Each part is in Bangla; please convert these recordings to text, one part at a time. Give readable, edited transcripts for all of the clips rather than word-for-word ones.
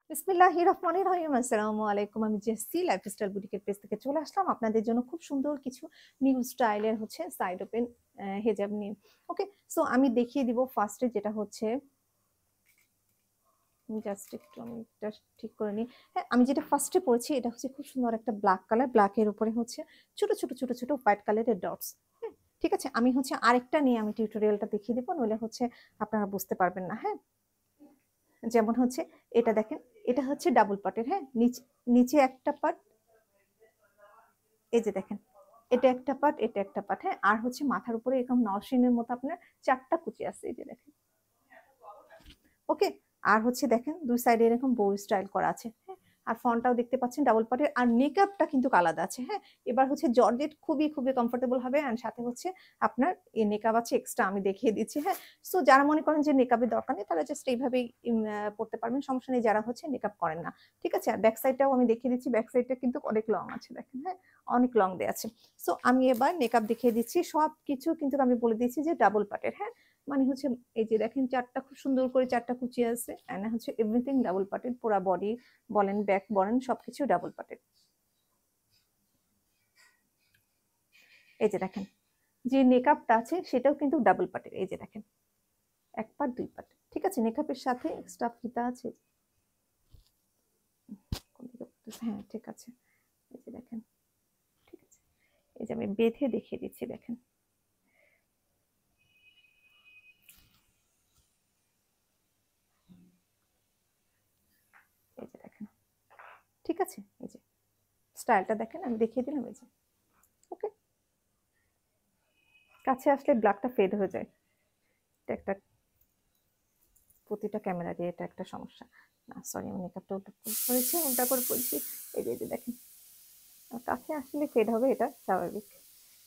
বিসমিল্লাহির রহমানির রহিম। আসসালামু আলাইকুম। আমি জেসি লাইফস্টাইল বুটিকের পেজ থেকে চলে আসলাম আপনাদের জন্য খুব সুন্দর কিছু নিউ স্টাইলের সাইড ওপেন হেজাব নিয়ে। ওকে, সো আমি দেখিয়ে দিব ফার্স্টে যেটা হচ্ছে, জাস্ট একটু আমি এটা ঠিক করে নিই। হ্যাঁ, আমি যেটা ফার্স্টে পড়েছি এটা হচ্ছে খুব সুন্দর একটা ব্ল্যাক কালার, ব্ল্যাকের উপরে হচ্ছে ছোট ছোট ছোট ছোট হোয়াইট কালারের ডটস। হ্যাঁ, ঠিক আছে, আমি আরেকটা নিয়ে আমি টিউটোরিয়ালটা দেখিয়ে দিব, নইলে আপনারা বুঝতে পারবেন না। হ্যাঁ, যেমন এটা দেখেন, এটা হচ্ছে ডাবল পার্টের। হ্যাঁ, নিচে নিচে একটা পার্ট, এই যে দেখেন, এটা একটা পার্ট, এটা একটা পার্ট। হ্যাঁ, আর মাথার উপরে এরকম নরসিংহের মতো আপনার চারটা কুচি আছে, এই যে দেখেন। ওকে, আর দেখেন দুই সাইডে এরকম বো স্টাইল করা আছে। হ্যাঁ, আর ফন্টটাও দেখতে পাচ্ছেন ডাবল পার্টের, আর মেকআপটা কিন্তু আলাদা আছে। হ্যাঁ, এবার জর্জেট খুবই খুবই কমফোর্টেবল হবে, আর সাথে আপনার এই মেকআপ আছে এক্সট্রা, আমি দেখিয়ে দিচ্ছি। হ্যাঁ, সো যারা মনে করেন যে মেকআপের দরকার নেই তারা জাস্ট এইভাবেই পড়তে পারবেন, সমস্যা নেই, যারা মেকআপ করেন না। ঠিক আছে, আর ব্যাক সাইডটাও আমি দেখিয়ে দিচ্ছি। ব্যাক সাইডটা কিন্তু অনেক লং আছে, দেখেন। হ্যাঁ, অনেক লং দেওয়া আছে। সো আমি এবার মেকআপ দেখিয়ে দিচ্ছি, সব কিছু কিন্তু আমি বলে দিচ্ছি যে ডাবল পার্টের। হ্যাঁ, মানে এই যে দেখেন চারটা খুব সুন্দর করে চারটা কুচি আছে, এন্ড এভরিথিং ডাবল পার্টেড, পুরা বডি বলেন ব্যাক বলেন সবকিছু ডাবল পার্টেড। এই যে দেখেন, যে মেকআপটা আছে সেটাও কিন্তু ডাবল পার্টের। এই যে দেখেন, এক পার্ট দুই পার্ট। ঠিক আছে, মেকআপের সাথে এক্সট্রা ফিতা আছে। হ্যাঁ, ঠিক আছে, এই যে দেখেন। ঠিক আছে, এই যে আমি বেঁধে দেখিয়ে দিচ্ছি, দেখেন। এই যে দেখেন, ঠিক আছে, এই যে স্টাইলটা দেখেন, আমি দেখিয়ে দিলাম। এই যে ওকে, কাছে আসলে ব্ল্যাকটা ফেড হয়ে যায়, এটা একটা প্রতিটা ক্যামেরা দিয়ে এটা একটা সমস্যা। না সরি, আমি মেকআপটা উল্টা করেছি, উল্টা করে বলছি। এই যে দেখেন, কাছে আসলে ফেড হবে, এটা স্বাভাবিক।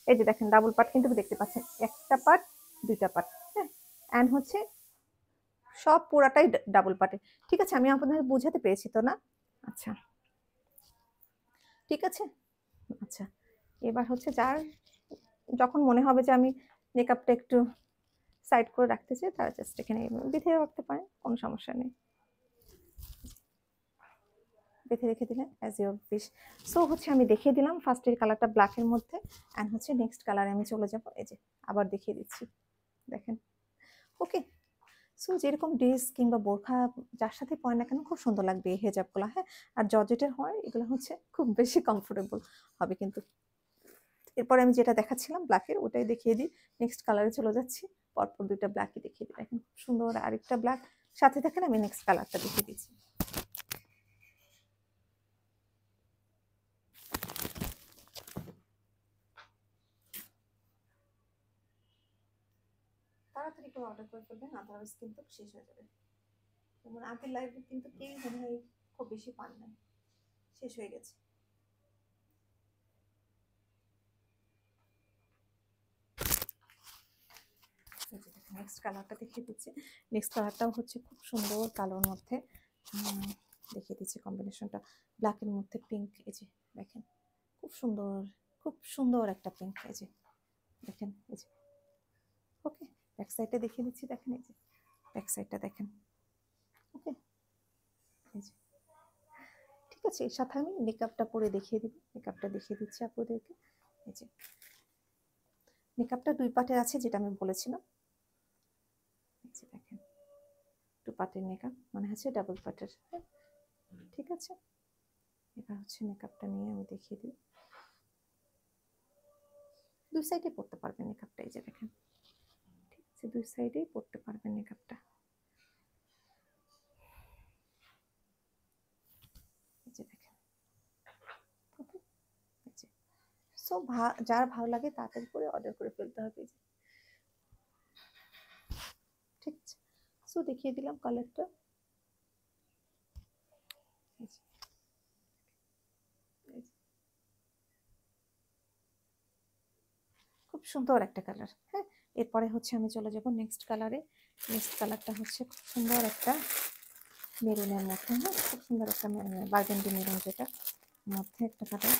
এই যে দেখেন, ডাবল পার্ট কিন্তু দেখতে পাচ্ছেন, একটা পার্ট দুইটা পার্ট। হ্যাঁ, অ্যান্ড সব পুরাটাই ডাবল পার্টে। ঠিক আছে, আমি আপনাদের বোঝাতে পেরেছি তো না? আচ্ছা, ঠিক আছে। আচ্ছা, এবার যার যখন মনে হবে যে আমি মেকআপটা একটু সাইড করে রাখতে চাই, তারা জাস্ট এখানে বেঁধে রাখতে পারেন, কোনো সমস্যা নেই। বেঁধে রেখে দিলেন অ্যাজ ইউর উইশ। সো আমি দেখিয়ে দিলাম ফার্স্টের কালারটা ব্ল্যাকের মধ্যে, অ্যান্ড নেক্সট কালারে আমি চলে যাব। এই যে আবার দেখিয়ে দিচ্ছি, দেখেন। ওকে, সো যেরকম ড্রেস কিংবা বোরখা যার সাথে পরে না কেন খুব সুন্দর লাগবে এই হেজাবগুলো। হ্যাঁ, আর জর্জেটের হয় এগুলো, খুব বেশি কমফোর্টেবল হবে কিন্তু। এরপরে আমি যেটা দেখাচ্ছিলাম ব্ল্যাকের, ওটাই দেখিয়ে দিই। নেক্সট কালারে চলে যাচ্ছি, পরপর দুইটা ব্ল্যাকই দেখিয়ে দিই, দেখেন খুব সুন্দর আরেকটা ব্ল্যাক সাথে। দেখেন, আমি নেক্সট কালারটা দেখিয়ে দিচ্ছি। তাড়াতাড়ি করে অর্ডার করে ফেলবেন, আদারওয়াইজ কিন্তু শেষ হয়ে যাবে। যেমন আগের লাইভে কিন্তু কেউ মনে হয় খুব বেশি পান নাই, শেষ হয়ে গেছে। নেক্সট কালারটা দেখিয়ে দিচ্ছি। নেক্সট কালারটাও খুব সুন্দর কালোর মধ্যে, দেখিয়ে দিচ্ছি কম্বিনেশনটা, ব্ল্যাকের মধ্যে পিঙ্ক। এই যে দেখেন, খুব সুন্দর, খুব সুন্দর একটা পিঙ্ক। এই যে দেখেন, এই যে ওকে, ব্যাক সাইডটা দেখিয়ে দিচ্ছি, দেখেন এই যে ব্যাক সাইডটা দেখেন। ওকে, এই যে ঠিক আছে, এর সাথে আমি মেকআপটা পরে দেখিয়ে দিব, মেকআপটা দেখিয়ে দিচ্ছি আপনাদেরকে। এই যে মেকআপটা দুই পার্টের আছে, যেটা আমি বলেছিলাম। এই যে দেখেন, টু পার্টের মেকআপ, মানে ডাবল পার্টের। হ্যাঁ, ঠিক আছে, এবার মেকআপটা নিয়ে আমি দেখিয়ে দিই। দুই সাইডে পড়তে পারবেন মেকআপটা, এই যে দেখেন। ঠিক আছে, দুই সাইডেই পড়তে পারবেন মেকআপটা। এই যে দেখেন, ওকে, এই যে সো যার ভালো লাগে তাড়াতাড়ি করে অর্ডার করে ফেলতে হবে। ঠিক আছে, সো দেখিয়ে দিলাম কালারটা। খুব সুন্দর একটা কালার। হ্যাঁ, এরপরে আমি চলে যাব নেক্সট কালারে। নেক্সট কালারটা খুব সুন্দর একটা মেরুনের মধ্যে। হ্যাঁ, খুব সুন্দর একটা বার্গেন্ডি মেরুন, যেটা মধ্যে একটা কালার।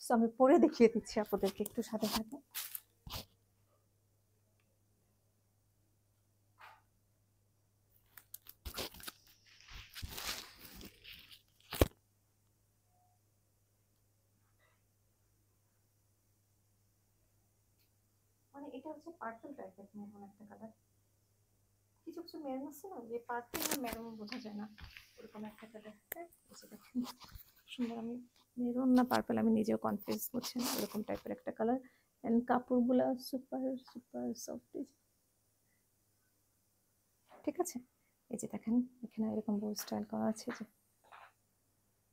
সো আমি পরে দেখিয়ে দিচ্ছি আপনাদেরকে, একটু সাথে সাথে। হচ্ছে পার্পল টাইপের মেরুন একটা কালার, কিছু কিছু মেরুন আছে না যে পার্পল আর মেরুন বোঝা যায় না, ওরকম একটা কালার। সুন্দর, আমি মেরুন না পার্পল আমি নিজেও কনফিউজ করছি না, এরকম টাইপের একটা কালার। এন্ড কাপড়গুলো সুপার সুপার সফট, ঠিক আছে। এই যে দেখেন এখানে এরকম বো স্টাইল করা আছে, যে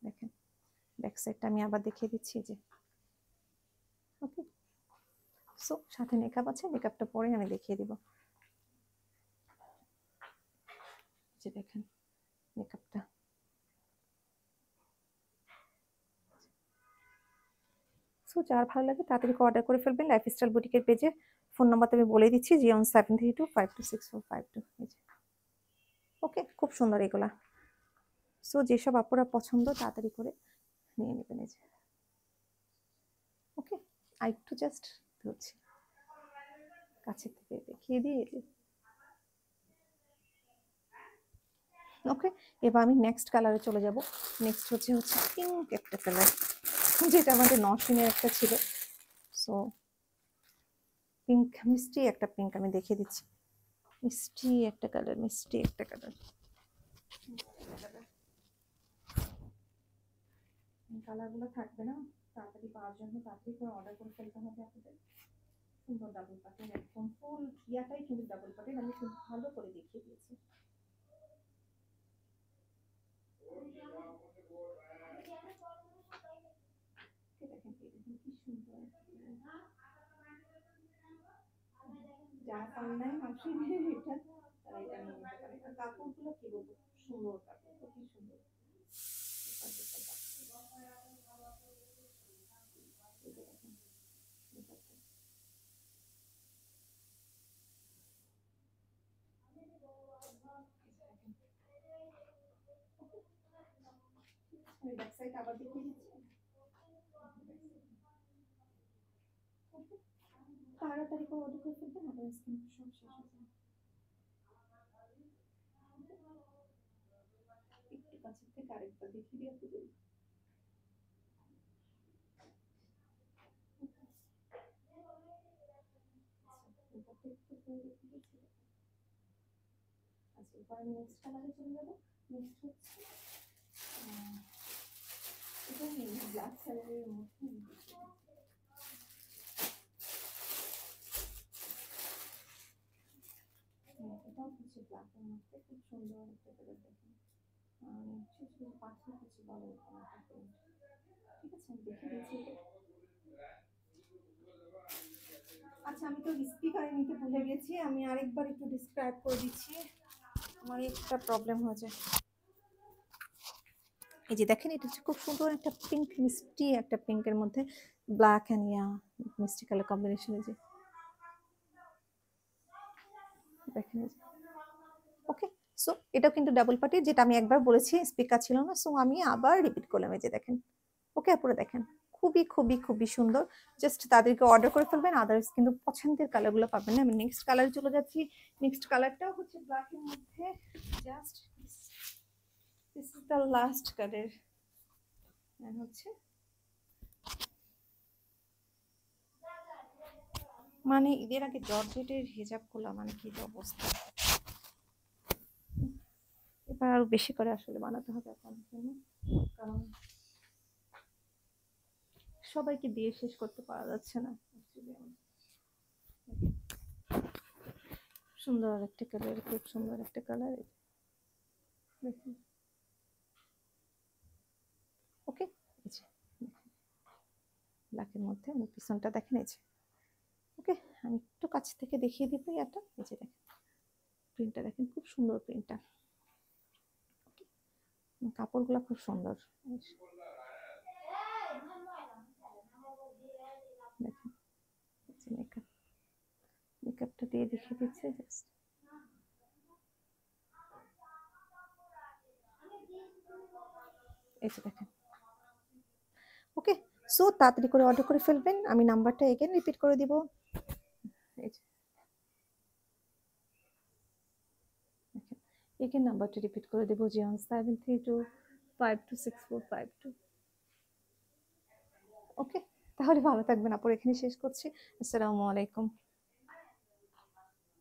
দেখেন ব্যাক সাইডটা আমি আবার দেখিয়ে দিচ্ছি যে। ওকে, সো সাথে মেকআপ আছে, মেকআপটা পরে আমি দেখিয়ে দিব। যে দেখেন মেকআপটা, সো যার ভালো লাগে তাড়াতাড়ি অর্ডার করে ফেলবেন লাইফস্টাইল বুটিকের পেজে। ফোন নাম্বারটা আমি বলে দিচ্ছি, 01732526452। ওকে, খুব সুন্দর এগুলা। সো যেসব আপুরা পছন্দ তাড়াতাড়ি করে নিয়ে নেবেন। এই যে ওকে, আর একটু জাস্ট ধরছি কাছে থেকে দেখিয়ে দিই। ওকে, এবার আমি নেক্সট কালারে চলে যাব। নেক্সট হচ্ছে পিঙ্ক একটা কালার, যেটা আমাদের নশিনের একটা ছিল। সো পিঙ্ক, মিষ্টি একটা পিঙ্ক আমি দেখিয়ে দিচ্ছি, মিষ্টি একটা কালার, মিষ্টি একটা কালার। কালারগুলো থাকবে না, তাড়াতাড়ি পাওয়ার জন্য তাড়াতাড়ি করে অর্ডার করে ফেলতে হবে আপনাদের। সুন্দর ডাবল পাটের, একদম ফুল ইয়াটাই কিন্তু ডাবল পাটের, আমি খুব ভালো করে দেখিয়ে দিয়েছি। দেখেন কি সুন্দর, যারা অনলাইন আসে এটা তারা এটা নিয়ে নিতে পারে। আর কাপড়গুলো কি বলবো, সুন্দর কাপড়, খুবই সুন্দর। ব্যাক সাইড আবার দেখিয়ে দিচ্ছি, তাড়াতাড়ি করে অর্ডার করে ফেলবেন, আদারওয়াইজ কিন্তু সব শেষ হয়ে যাবে। একটু কাছের থেকে আরেকবার দেখিয়ে দিয়ে আপনাদের। আচ্ছা, এবার আমি নেক্সট কালারে চলে যাবো। নেক্সট হচ্ছে এটা ব্ল্যাক কালারের মধ্যে, এটাও হচ্ছে ব্ল্যাকের মধ্যে, খুব সুন্দর একটা কালার। দেখেন ছোট ছোট পাখি কিছু বলে, ঠিক আছে আমি দেখে দিচ্ছি। আচ্ছা, আমি তো স্পিকারে নিতে ভুলে গেছি, আমি আরেকবার একটু ডিসক্রাইব করে দিচ্ছি, আমার একটা প্রবলেম হয়েছে। এই যে দেখেন এটা হচ্ছে খুব সুন্দর একটা পিঙ্ক, মিষ্টি একটা পিঙ্কের মধ্যে ব্ল্যাক এন্ড মিষ্টি কালার কম্বিনেশন। এই যে দেখেন, ওকে। সো এটাও কিন্তু ডাবল পার্টি, যেটা আমি একবার বলেছি স্পিকার ছিল না, সো আমি আবার রিপিট করলাম। এই যে দেখেন, ওকে আপুরা দেখেন খুবই খুবই খুবই সুন্দর। জাস্ট তাদেরকে অর্ডার করে ফেলবেন, আদার্স কিন্তু পছন্দের কালারগুলো পাবেন না। আমি নেক্সট কালারে চলে যাচ্ছি। নেক্সট কালারটাও হচ্ছে ব্ল্যাকের মধ্যে, just this is the last colour. হচ্ছে মানে ঈদের আগে জর্জেটের হিজাব খোলা মানে কি অবস্থা, এবার আরো বেশি করে আসলে বানাতে হবে আপনাদের জন্য, কারণ সবাইকে দিয়ে শেষ করতে পারা যাচ্ছে না। সুন্দর একটা কালার, খুব সুন্দর একটা কালার। দেখুন, ওকে। ব্ল্যাকের মধ্যে আমি পিছনটা দেখেন, এই যে ওকে। আমি একটু কাছ থেকে দেখিয়ে দিব এটা। এই যে দেখেন প্রিন্টটা, দেখেন খুব সুন্দর প্রিন্টটা, কাপড়গুলো খুব সুন্দর। দেখেন মেকআপ, মেকআপটা দিয়ে দেখিয়ে দিচ্ছে জাস্ট। এই যে দেখেন, ওকে। সো তাড়াতাড়ি করে অর্ডার করে ফেলবেন। আমি নাম্বারটা এগেন রিপিট করে দিব, এই যে এগেন নাম্বারটা রিপিট করে দেবো, 01732526452। ওকে, তাহলে ভালো থাকবেন আপুর, এখানে শেষ করছি। আসসালামু আলাইকুম।